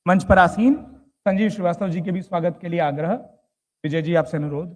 मंच पर आसीन संजीव श्रीवास्तव जी के भी स्वागत के लिए आग्रह। विजय जी, आपसे अनुरोध।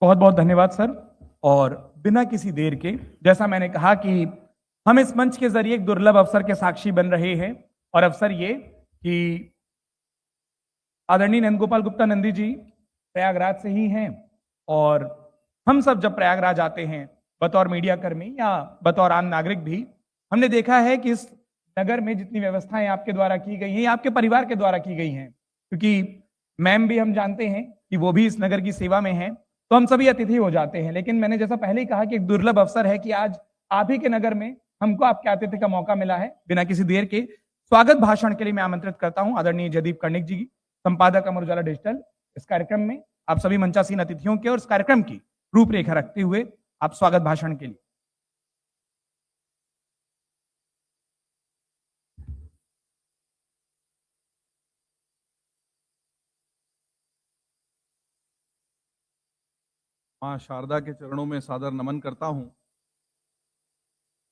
बहुत बहुत धन्यवाद सर। और बिना किसी देर के, जैसा मैंने कहा कि हम इस मंच के जरिए एक दुर्लभ अवसर के साक्षी बन रहे हैं, और अवसर ये कि आदरणीय नंदगोपाल गुप्ता नंदी जी प्रयागराज से ही हैं। और हम सब जब प्रयागराज आते हैं बतौर मीडिया कर्मी या बतौर आम नागरिक भी, हमने देखा है कि इस नगर में जितनी व्यवस्थाएं आपके द्वारा की गई हैं, आपके परिवार के द्वारा की गई हैं, क्योंकि मैम भी हम जानते हैं कि वो भी इस नगर की सेवा में हैं, तो हम सभी अतिथि हो जाते हैं। लेकिन मैंने जैसा पहले ही कहा कि एक दुर्लभ अवसर है कि आज आप ही के नगर में हमको आपके आतिथ्य का मौका मिला है। बिना किसी देर के स्वागत भाषण के लिए मैं आमंत्रित करता हूं आदरणीय जयदीप कर्णिक जी, संपादक अमर उजाला डिजिटल। इस कार्यक्रम में आप सभी मंचासीन अतिथियों के और इस कार्यक्रम की रूपरेखा रखते हुए आप स्वागत भाषण के लिए। मां शारदा के चरणों में सादर नमन करता हूं।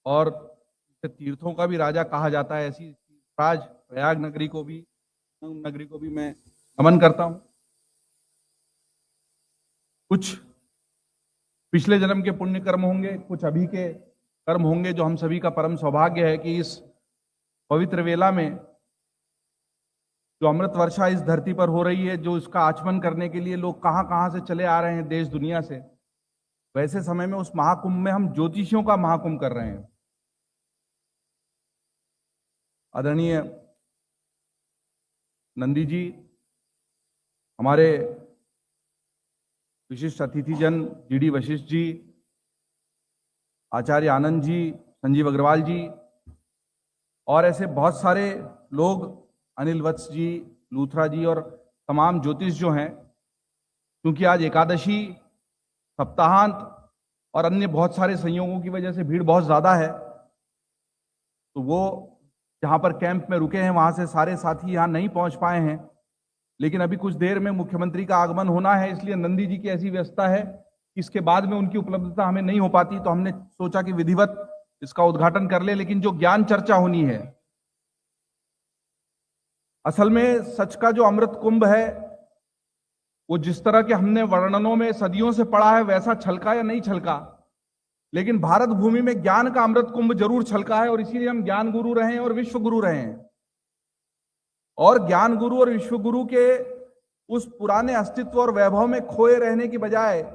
और तीर्थों का भी राजा कहा जाता है, ऐसी राज प्रयाग नगरी को भी मैं नमन करता हूं। कुछ पिछले जन्म के पुण्य कर्म होंगे, कुछ अभी के कर्म होंगे, जो हम सभी का परम सौभाग्य है कि इस पवित्र वेला में जो अमृत वर्षा इस धरती पर हो रही है, जो इसका आचमन करने के लिए लोग कहां कहां से चले आ रहे हैं देश दुनिया से, वैसे समय में उस महाकुंभ में हम ज्योतिषियों का महाकुंभ कर रहे हैं। आदरणीय नंदी जी, हमारे विशिष्ट अतिथिजन जीडी वशिष्ठ जी, आचार्य आनंद जी, संजीव अग्रवाल जी, और ऐसे बहुत सारे लोग, अनिल वत्स जी, लूथरा जी, और तमाम ज्योतिष जो हैं, क्योंकि आज एकादशी, सप्ताहांत और अन्य बहुत सारे संयोगों की वजह से भीड़ बहुत ज़्यादा है, तो वो जहाँ पर कैंप में रुके हैं वहाँ से सारे साथी यहाँ नहीं पहुँच पाए हैं। लेकिन अभी कुछ देर में मुख्यमंत्री का आगमन होना है, इसलिए नंदी जी की ऐसी व्यवस्था है कि इसके बाद में उनकी उपलब्धता हमें नहीं हो पाती, तो हमने सोचा कि विधिवत इसका उद्घाटन कर ले। लेकिन जो ज्ञान चर्चा होनी है, असल में सच का जो अमृत कुंभ है, वो जिस तरह के हमने वर्णनों में सदियों से पढ़ा है वैसा छलका या नहीं छलका, लेकिन भारत भूमि में ज्ञान का अमृत कुंभ जरूर छलका है, और इसीलिए हम ज्ञान गुरु रहे हैं और विश्व गुरु रहे हैं। और ज्ञान गुरु और विश्व गुरु के उस पुराने अस्तित्व और वैभव में खोए रहने की बजाय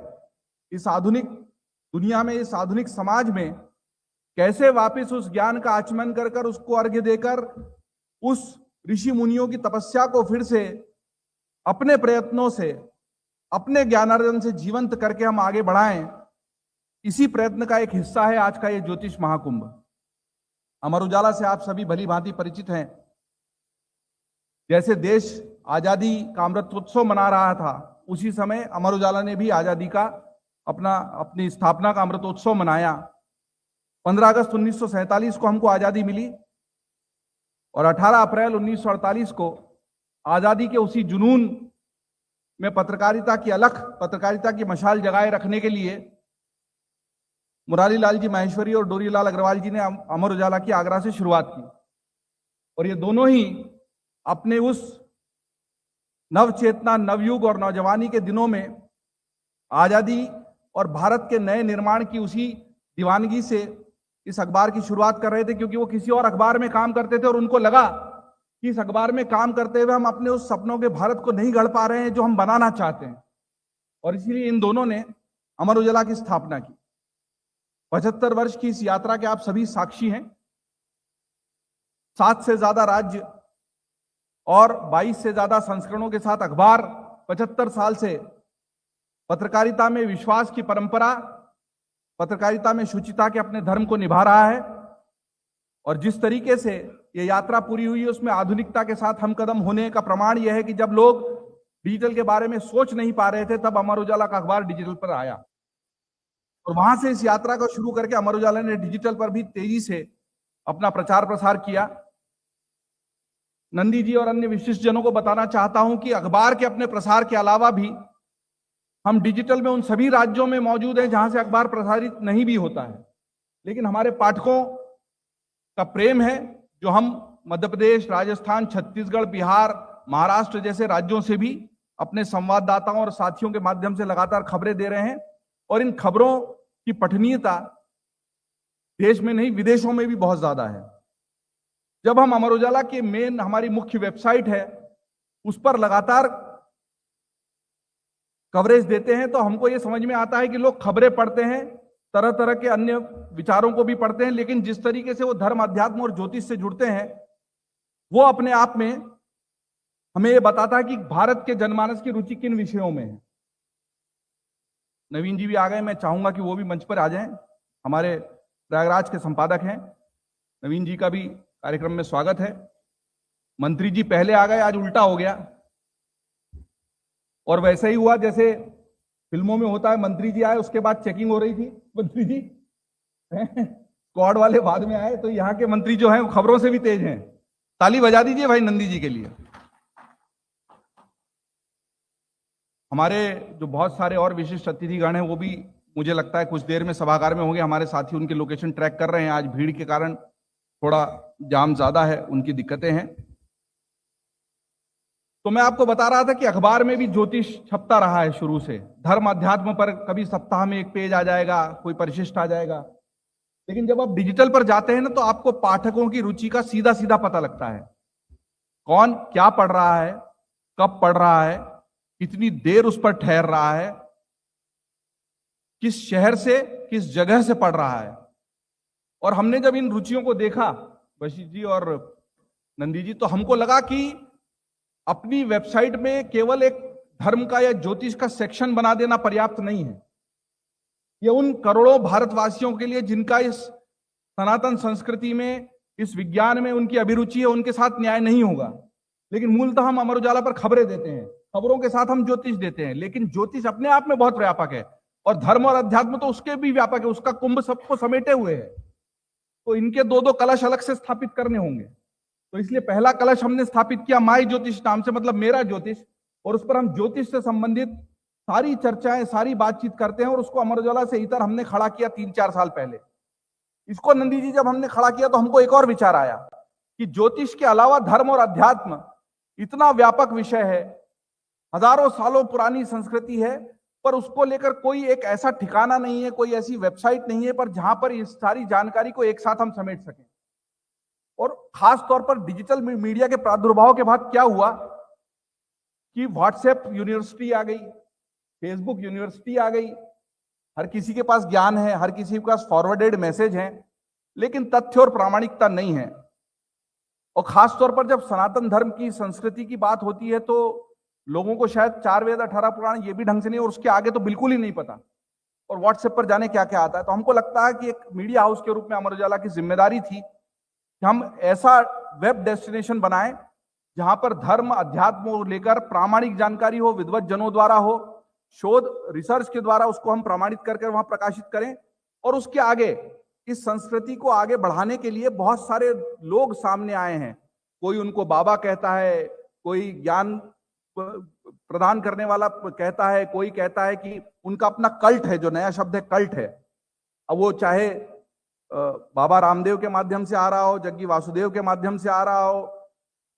इस आधुनिक दुनिया में, इस आधुनिक समाज में कैसे वापस उस ज्ञान का आचमन कर कर, उसको अर्घ्य देकर, उस ऋषि मुनियों की तपस्या को फिर से अपने प्रयत्नों से, अपने ज्ञानार्जन से जीवंत करके हम आगे बढ़ाएं, इसी प्रयत्न का एक हिस्सा है आज का ये ज्योतिष महाकुंभ। अमर उजाला से आप सभी भली भांति परिचित हैं। जैसे देश आजादी का अमृतोत्सव मना रहा था, उसी समय अमर उजाला ने भी आजादी का अपनी स्थापना का अमृतोत्सव मनाया। 15 अगस्त 1947 को हमको आजादी मिली, और 18 अप्रैल 1948 को आजादी के उसी जुनून में पत्रकारिता की अलख, पत्रकारिता की मशाल जगाए रखने के लिए मुरारी लाल जी माहेश्वरी और डोरीलाल अग्रवाल जी ने अमर उजाला की आगरा से शुरुआत की। और ये दोनों ही अपने उस नव चेतना, नवयुग और नौजवानी के दिनों में आजादी और भारत के नए निर्माण की उसी दीवानगी से इस अखबार की शुरुआत कर रहे थे, क्योंकि वो किसी और अखबार में काम करते थे और उनको लगा कि इस अखबार में काम करते हुए हम अपने उस सपनों के भारत को नहीं गढ़ पा रहे हैं जो हम बनाना चाहते हैं। और इसीलिए इन दोनों ने अमर उजाला की स्थापना की। 75 वर्ष की इस यात्रा के आप सभी साक्षी हैं। 7 से ज्यादा राज्य और 22 से ज्यादा संस्करणों के साथ अखबार 75 साल से पत्रकारिता में विश्वास की परंपरा, पत्रकारिता में शुचिता के अपने धर्म को निभा रहा है। और जिस तरीके से यह यात्रा पूरी हुई है उसमें आधुनिकता के साथ हम कदम होने का प्रमाण यह है कि जब लोग डिजिटल के बारे में सोच नहीं पा रहे थे तब अमर उजाला का अखबार डिजिटल पर आया, और वहां से इस यात्रा को शुरू करके अमर उजाला ने डिजिटल पर भी तेजी से अपना प्रचार प्रसार किया। नंदी जी और अन्य विशिष्ट जनों को बताना चाहता हूं कि अखबार के अपने प्रसार के अलावा भी हम डिजिटल में उन सभी राज्यों में मौजूद हैं जहां से अखबार प्रसारित नहीं भी होता है, लेकिन हमारे पाठकों का प्रेम है जो हम मध्य प्रदेश, राजस्थान, छत्तीसगढ़, बिहार, महाराष्ट्र जैसे राज्यों से भी अपने संवाददाताओं और साथियों के माध्यम से लगातार खबरें दे रहे हैं। और इन खबरों की पठनीयता देश में नहीं विदेशों में भी बहुत ज्यादा है। जब हम अमर उजाला के मेन हमारी मुख्य वेबसाइट है उस पर लगातार कवरेज देते हैं तो हमको यह समझ में आता है कि लोग खबरें पढ़ते हैं, तरह तरह के अन्य विचारों को भी पढ़ते हैं, लेकिन जिस तरीके से वो धर्म, अध्यात्म और ज्योतिष से जुड़ते हैं वो अपने आप में हमें यह बताता है कि भारत के जनमानस की रुचि किन विषयों में है। नवीन जी भी आ गए, मैं चाहूंगा कि वो भी मंच पर आ जाएं। हमारे प्रयागराज के संपादक हैं, नवीन जी का भी कार्यक्रम में स्वागत है। मंत्री जी पहले आ गए, आज उल्टा हो गया, और वैसे ही हुआ जैसे फिल्मों में होता है, मंत्री जी आए उसके बाद चेकिंग हो रही थी, मंत्री जी स्क्वाड वाले बाद में आए, तो यहाँ के मंत्री जो हैं वो खबरों से भी तेज हैं। ताली बजा दीजिए भाई नंदी जी के लिए। हमारे जो बहुत सारे और विशिष्ट अतिथिगण हैं वो भी मुझे लगता है कुछ देर में सभागार में होंगे। हमारे साथी उनके लोकेशन ट्रैक कर रहे हैं, आज भीड़ के कारण थोड़ा जाम ज्यादा है, उनकी दिक्कतें हैं। तो मैं आपको बता रहा था कि अखबार में भी ज्योतिष छपता रहा है शुरू से। धर्म अध्यात्म पर कभी सप्ताह में एक पेज आ जाएगा, कोई परिशिष्ट आ जाएगा, लेकिन जब आप डिजिटल पर जाते हैं ना तो आपको पाठकों की रुचि का सीधा सीधा पता लगता है। कौन क्या पढ़ रहा है, कब पढ़ रहा है, कितनी देर उस पर ठहर रहा है, किस शहर से किस जगह से पढ़ रहा है। और हमने जब इन रुचियों को देखा, वशिष्ठ जी और नंदी जी, तो हमको लगा कि अपनी वेबसाइट में केवल एक धर्म का या ज्योतिष का सेक्शन बना देना पर्याप्त नहीं है। यह उन करोड़ों भारतवासियों के लिए जिनका इस सनातन संस्कृति में, इस विज्ञान में उनकी अभिरुचि है, उनके साथ न्याय नहीं होगा। लेकिन मूलतः हम अमर उजाला पर खबरें देते हैं, खबरों के साथ हम ज्योतिष देते हैं, लेकिन ज्योतिष अपने आप में बहुत व्यापक है और धर्म और अध्यात्म तो उसके भी व्यापक है, उसका कुंभ सबको समेटे हुए है। तो इनके दो दो कलश अलग से स्थापित करने होंगे। तो इसलिए पहला कलश हमने स्थापित किया माई ज्योतिष नाम से, मतलब मेरा ज्योतिष, और उस पर हम ज्योतिष से संबंधित सारी चर्चाएं, सारी बातचीत करते हैं। और उसको अमर उजाला से इतर हमने खड़ा किया 3-4 साल पहले। इसको नंदी जी जब हमने खड़ा किया तो हमको एक और विचार आया कि ज्योतिष के अलावा धर्म और अध्यात्म इतना व्यापक विषय है, हजारों सालों पुरानी संस्कृति है, पर उसको लेकर कोई एक ऐसा ठिकाना नहीं है, कोई ऐसी वेबसाइट नहीं है पर जहां पर इस सारी जानकारी को एक साथ हम समेट सकें। और खास तौर पर डिजिटल मीडिया के प्रादुर्भाव के बाद क्या हुआ कि व्हाट्सएप यूनिवर्सिटी आ गई, फेसबुक यूनिवर्सिटी आ गई, हर किसी के पास ज्ञान है, हर किसी के पास फॉरवर्डेड मैसेज हैं, लेकिन तथ्य और प्रामाणिकता नहीं है। और खास तौर पर जब सनातन धर्म की संस्कृति की बात होती है तो लोगों को शायद 4 वेद 18 पुराण ये भी ढंग से नहीं, और उसके आगे तो बिल्कुल ही नहीं पता, और व्हाट्सएप पर जाने क्या क्या आता है। तो हमको लगता है कि एक मीडिया हाउस के रूप में अमर उजाला की जिम्मेदारी थी कि हम ऐसा वेब डेस्टिनेशन बनाएं जहां पर धर्म अध्यात्म को लेकर प्रामाणिक जानकारी हो, विद्वत जनों द्वारा हो, शोध रिसर्च के द्वारा उसको हम प्रमाणित करके वहां प्रकाशित करें। और उसके आगे इस संस्कृति को आगे बढ़ाने के लिए बहुत सारे लोग सामने आए हैं। कोई उनको बाबा कहता है, कोई ज्ञान प्रदान करने वाला कहता है, कोई कहता है कि उनका अपना कल्ट है, जो नया शब्द है कल्ट है। अब वो चाहे बाबा रामदेव के माध्यम से आ रहा हो, जग्गी वासुदेव के माध्यम से आ रहा हो,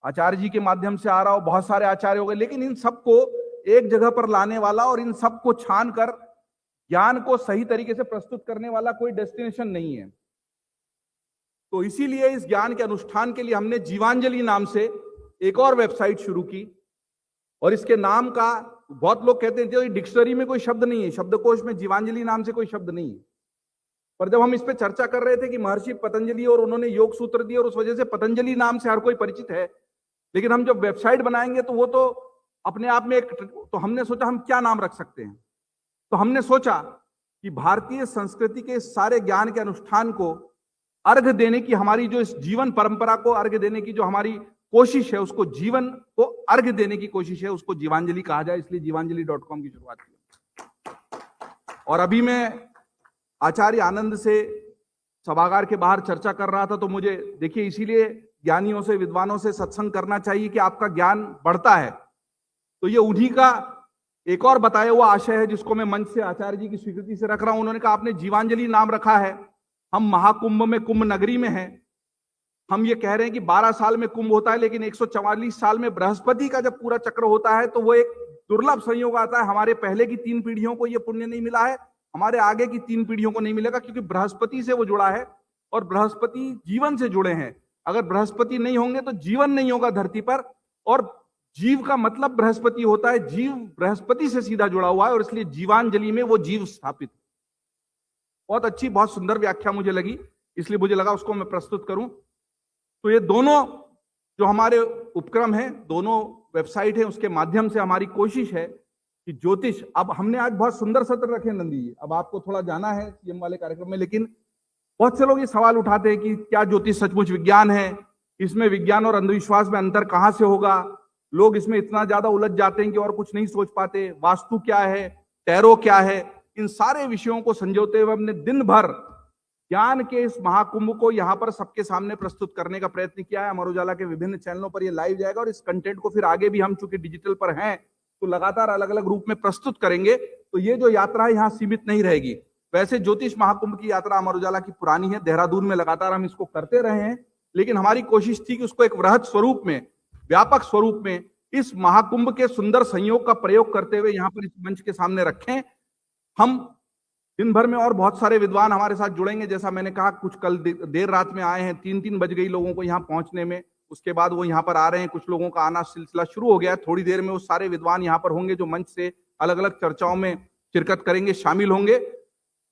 आचार्य जी के माध्यम से आ रहा हो, बहुत सारे आचार्य हो गए, लेकिन इन सबको एक जगह पर लाने वाला और इन सबको छान कर ज्ञान को सही तरीके से प्रस्तुत करने वाला कोई डेस्टिनेशन नहीं है। तो इसीलिए इस ज्ञान के अनुष्ठान के लिए हमने जीवांजलि नाम से एक और वेबसाइट शुरू की, और इसके नाम का बहुत लोग कहते हैं कि डिक्शनरी में कोई शब्द नहीं है, शब्दकोश में जीवांजलि नाम से कोई शब्द नहीं है। पर जब हम इस पे चर्चा कर रहे थे कि महर्षि पतंजलि और उन्होंने योग सूत्र दिए और उस वजह से पतंजलि नाम से हर कोई परिचित है, लेकिन हम जब वेबसाइट बनाएंगे तो वो तो अपने आप में एक, तो हमने सोचा हम क्या नाम रख सकते हैं। तो हमने सोचा कि भारतीय संस्कृति के सारे ज्ञान के अनुष्ठान को अर्घ देने की, हमारी जो इस जीवन परंपरा को अर्घ देने की जो हमारी कोशिश है, उसको जीवन को अर्घ देने की कोशिश है, उसको जीवांजलि कहा जाए, इसलिए जीवांजलि.com की शुरुआत की। और अभी मैं आचार्य आनंद से सभागार के बाहर चर्चा कर रहा था, तो मुझे देखिए, इसीलिए ज्ञानियों से, विद्वानों से सत्संग करना चाहिए कि आपका ज्ञान बढ़ता है। तो ये उन्हीं का एक और बताया हुआ आशय है जिसको मैं मंच से आचार्य जी की स्वीकृति से रख रहा हूं। उन्होंने कहा आपने जीवांजलि नाम रखा है, हम महाकुंभ में, कुंभ नगरी में हैं, हम ये कह रहे हैं कि 12 साल में कुंभ होता है, लेकिन 144 साल में बृहस्पति का जब पूरा चक्र होता है तो वो एक दुर्लभ संयोग आता है। हमारे पहले की 3 पीढ़ियों को ये पुण्य नहीं मिला है, हमारे आगे की 3 पीढ़ियों को नहीं मिलेगा, क्योंकि बृहस्पति से वो जुड़ा है और बृहस्पति जीवन से जुड़े हैं। अगर बृहस्पति नहीं होंगे तो जीवन नहीं होगा धरती पर, और जीव का मतलब बृहस्पति होता है, जीव बृहस्पति से सीधा जुड़ा हुआ है, और इसलिए जीवांजलि में वो जीव स्थापित। बहुत अच्छी, बहुत सुंदर व्याख्या मुझे लगी, इसलिए मुझे लगा उसको मैं प्रस्तुत करूं। तो ये दोनों जो हमारे उपक्रम है, दोनों वेबसाइट है, उसके माध्यम से हमारी कोशिश है कि ज्योतिष, अब हमने आज बहुत सुंदर सत्र रखे नंदी जी, अब आपको थोड़ा जाना है सीएम वाले कार्यक्रम में, लेकिन बहुत से लोग ये सवाल उठाते हैं कि क्या ज्योतिष सचमुच विज्ञान है, इसमें विज्ञान और अंधविश्वास में अंतर कहां से होगा, लोग इसमें इतना ज्यादा उलझ जाते हैं कि और कुछ नहीं सोच पाते, वास्तु क्या है, टैरो क्या है, इन सारे विषयों को संजोते हुए हमने दिन भर ज्ञान के इस महाकुंभ को यहां पर सबके सामने प्रस्तुत करने का प्रयत्न किया है। अमर उजाला के विभिन्न चैनलों पर ये लाइव जाएगा, और इस कंटेंट को फिर आगे भी हम चूंकि डिजिटल पर हैं तो लगातार अलग अलग रूप में प्रस्तुत करेंगे। तो ये जो यात्रा है यहाँ सीमित नहीं रहेगी। वैसे ज्योतिष महाकुंभ की यात्रा अमर उजाला की पुरानी है, देहरादून में लगातार हम इसको करते रहे हैं, लेकिन हमारी कोशिश थी कि उसको एक वृहद स्वरूप में, व्यापक स्वरूप में, इस महाकुंभ के सुंदर संयोग का प्रयोग करते हुए यहाँ पर इस मंच के सामने रखें। हम दिन भर में और बहुत सारे विद्वान हमारे साथ जुड़ेंगे, जैसा मैंने कहा, कुछ कल देर रात में आए हैं, 3-3 बज गई लोगों को यहाँ पहुंचने में, उसके बाद वो यहाँ पर आ रहे हैं, कुछ लोगों का आना सिलसिला शुरू हो गया है। थोड़ी देर में वो सारे विद्वान यहाँ पर होंगे जो मंच से अलग अलग चर्चाओं में शिरकत करेंगे, शामिल होंगे।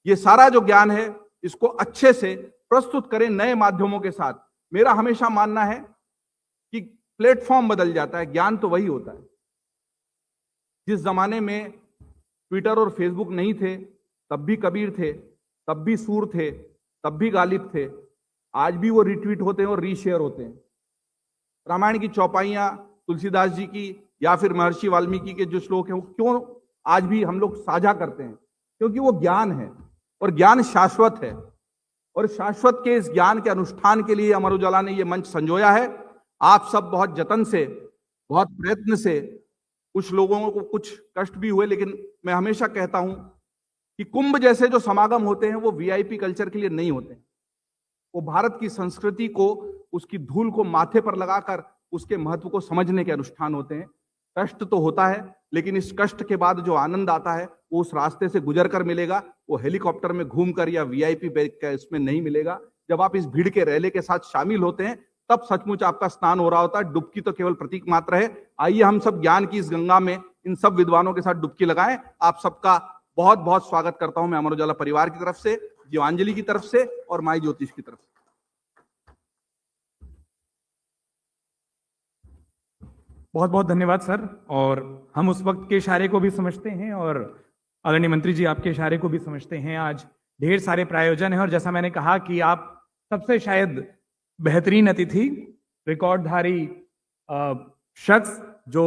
ये सारा जो ज्ञान है इसको अच्छे से प्रस्तुत करें नए माध्यमों के साथ। मेरा हमेशा मानना है कि प्लेटफॉर्म बदल जाता है, ज्ञान तो वही होता है। जिस जमाने में ट्विटर और फेसबुक नहीं थे तब भी कबीर थे, तब भी सूर थे, तब भी गालिब थे, आज भी वो रिट्वीट होते हैं और रीशेयर होते हैं। रामायण की चौपाइयां तुलसीदास जी की या फिर महर्षि वाल्मीकि के जो श्लोक हैं वो क्यों आज भी हम लोग साझा करते हैं? क्योंकि वो ज्ञान है, और ज्ञान शाश्वत है, और शाश्वत के इस ज्ञान के अनुष्ठान के लिए अमर उजाला ने ये मंच संजोया है। आप सब बहुत जतन से, बहुत प्रयत्न से, कुछ लोगों को कुछ कष्ट भी हुए, लेकिन मैं हमेशा कहता हूं कि कुंभ जैसे जो समागम होते हैं वो वीआईपी कल्चर के लिए नहीं होते, वो भारत की संस्कृति को, उसकी धूल को माथे पर लगाकर उसके महत्व को समझने के अनुष्ठान होते हैं। कष्ट तो होता है, लेकिन इस कष्ट के बाद जो आनंद आता है वो उस रास्ते से गुजर कर मिलेगा, वो हेलीकॉप्टर में घूमकर या वीआईपी इसमें नहीं मिलेगा। जब आप इस भीड़ के रैले के साथ शामिल होते हैं तब सचमुच आपका स्नान हो रहा होता है। डुबकी तो केवल प्रतीक मात्र है। आइए हम सब ज्ञान की इस गंगा में इन सब विद्वानों के साथ डुबकी लगाएं। आप सबका बहुत बहुत स्वागत करता हूं मैं अमर उजाला परिवार की तरफ से, जीवांजलि की तरफ से और माई ज्योतिष की तरफ से। बहुत बहुत धन्यवाद सर। और हम उस वक्त के इशारे को भी समझते हैं और आदरणीय मंत्री जी आपके इशारे को भी समझते हैं। आज ढेर सारे प्रायोजन है और जैसा मैंने कहा कि आप सबसे शायद बेहतरीन अतिथि, रिकॉर्डधारी शख्स जो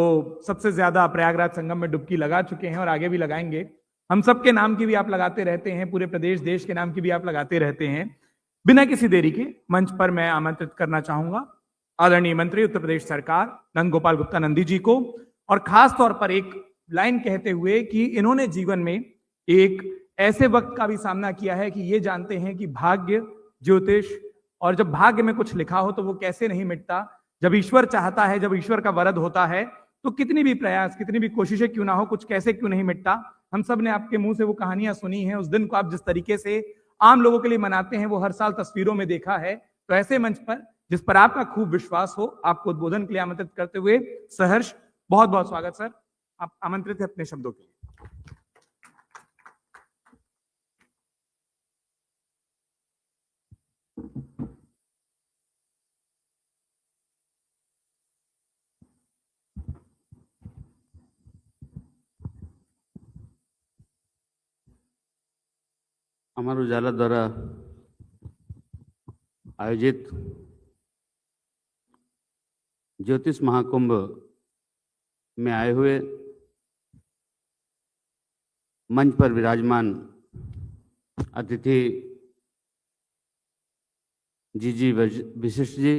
सबसे ज्यादा प्रयागराज संगम में डुबकी लगा चुके हैं और आगे भी लगाएंगे। हम सबके नाम की भी आप लगाते रहते हैं, पूरे प्रदेश देश के नाम की भी आप लगाते रहते हैं। बिना किसी देरी के मंच पर मैं आमंत्रित करना चाहूंगा आदरणीय मंत्री उत्तर प्रदेश सरकार नंद गोपाल गुप्ता नंदी जी को, और खास तौर पर एक लाइन कहते हुए कि इन्होंने जीवन में एक ऐसे वक्त का भी सामना किया है कि ये जानते हैं कि भाग्य, ज्योतिष, और जब भाग्य में कुछ लिखा हो तो वो कैसे नहीं मिटता। जब ईश्वर चाहता है, जब ईश्वर का वरद होता है तो कितनी भी प्रयास, कितनी भी कोशिशें क्यों ना हो, कुछ कैसे क्यों नहीं मिटता। हम सब ने आपके मुंह से वो कहानियां सुनी हैं। उस दिन को आप जिस तरीके से आम लोगों के लिए मनाते हैं वो हर साल तस्वीरों में देखा है। तो ऐसे मंच पर जिस पर आपका खूब विश्वास हो, आपको उद्बोधन के लिए आमंत्रित करते हुए सहर्ष बहुत बहुत स्वागत सर। आप आमंत्रित है अपने शब्दों के लिए। अमर उजाला द्वारा आयोजित ज्योतिष महाकुंभ में आए हुए मंच पर विराजमान अतिथि जीजी विशिष्ट जी,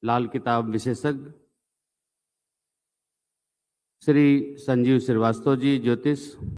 लाल किताब विशेषज्ञ श्री संजीव श्रीवास्तव जी ज्योतिष,